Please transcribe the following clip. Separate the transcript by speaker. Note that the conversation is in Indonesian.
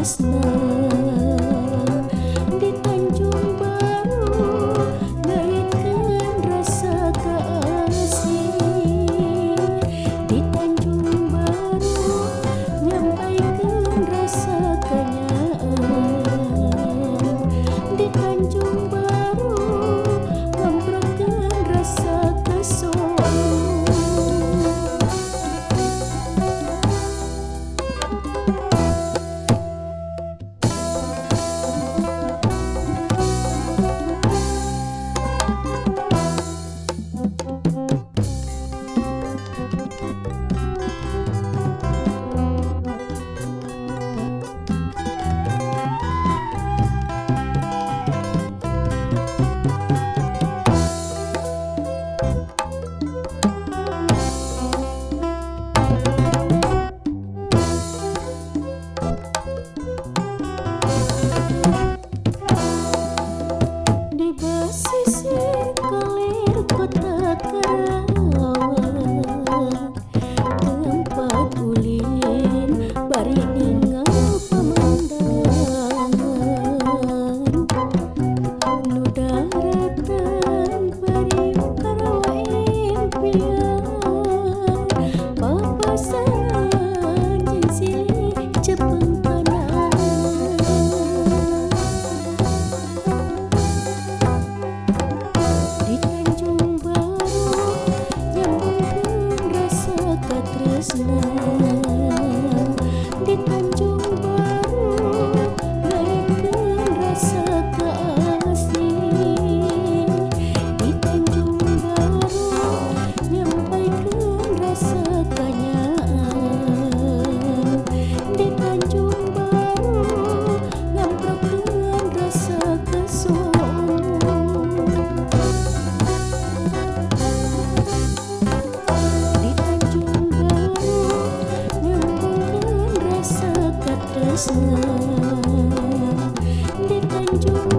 Speaker 1: tresna di Tanjung Baru ngaitkeun rasa kasih di Tanjung Baru nyampaikeun rasa kanyaan di Tanjung Baru ngamprokeun rasa kesoan. Sisir kalir kota Karawang tempat ulin bari ningal pemandangan nu daratan bari parawa impian papasaran jeung silih cepeng di Tanjung Baru ngaitkeun rasa kasih di Tanjung Baru nyampaikeun rasa kanyaan di Tanjung Baru ngamprokeun rasa kesoan. Di Tanjung